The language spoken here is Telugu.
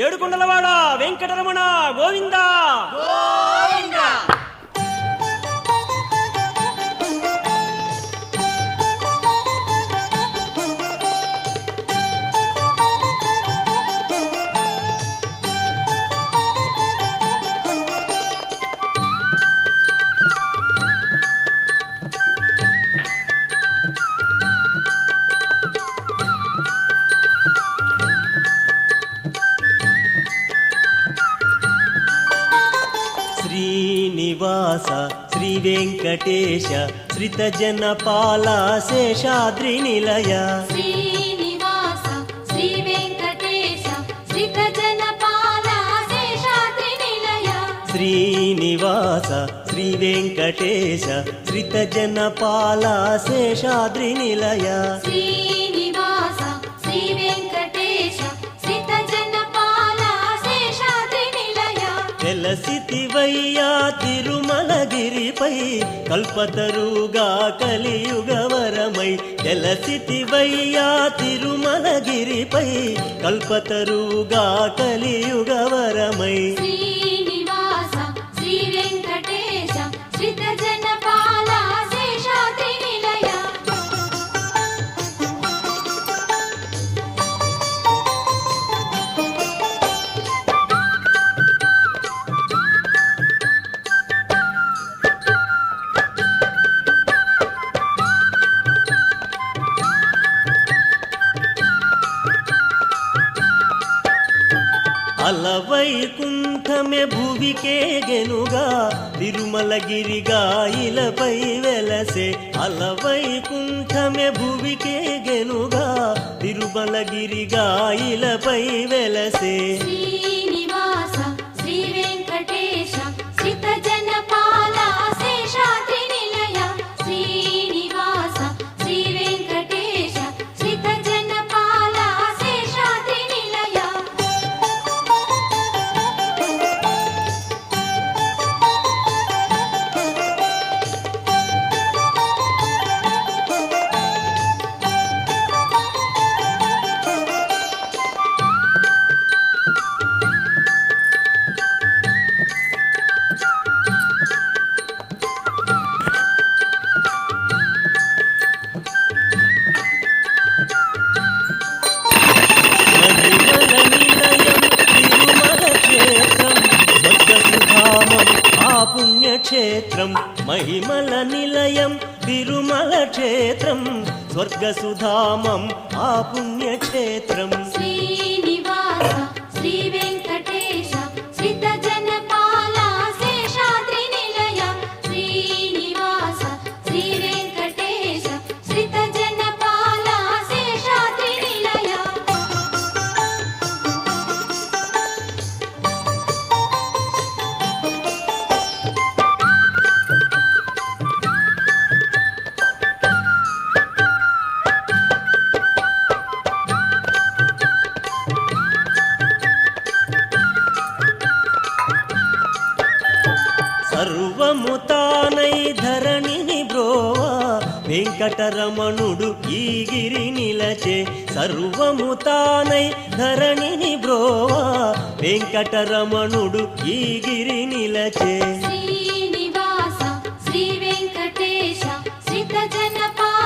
ఏడుకొండలవాడ వెంకటరమణ గోవింద గోవింద. శ్రీనివాస శ్రీ వెంకటేశ శ్రిత జనపాల శేషాద్రి నిలయ. శ్రీనివాస శ్రీ వెంకటేశ శ్రిత జనపాల శేషాద్రి నిలయ. శ్రీనివాస శ్రీ వెంకటేశ శ్రిత జనపాల శేషాద్రి నిలయ. శ్రీనివాస శ్రీ వెంకటేశ శ్రిత జనపాల శేషాద్రి నిలయ. వెలసితివయ్యా తిరుమలగిరిపై కల్పతరుగా కలియుగవరమై. వెలసితివయ్యా తిరుమలగిరిపై కల్పతరుగా కలియుగవరమై. శ్రీనివాస శ్రీ వెంకటేశ శ్రిత జనపాల శేషాద్రి నిలయ. అలవైకుంఠమే భువికే గెనుగా తిరుమలగిరిగా ఇలపై వెలసే. అలవైకుంఠమే భువికే గెనుగా తిరుమలగిరిగా ఇలపై వెలసే. శ్రీనివాస శ్రీ వెంకటేశ శ్రిత జనపాల శేషాద్రి నిలయ. శ్రీనివాస శ్రీ వెంకటేశ శ్రిత జనపాల శేషాద్రి నిలయ. మహిమల నిలయం తిరుమల క్షేత్రం స్వర్గసుధామం ఆ పుణ్యక్షేత్రం. శ్రీనివాస శ్రీ వెంకటేశ శ్రిత జనపాల శేషాద్రి నిలయ. శ్రీనివాస శ్రీ వెంకటేశ శ్రిత జనపాల శేషాద్రి నిలయ. సర్వము తానై ధరణిని బ్రోవా వెంకటరమణుడు ఈ గిరి నిలచే. సర్వము తానై ధరణిని బ్రోవా వెంకటరమణుడు ఈ గిరి నిలచే. శ్రీనివాస శ్రీ వెంకటేశ శ్రిత జనపాల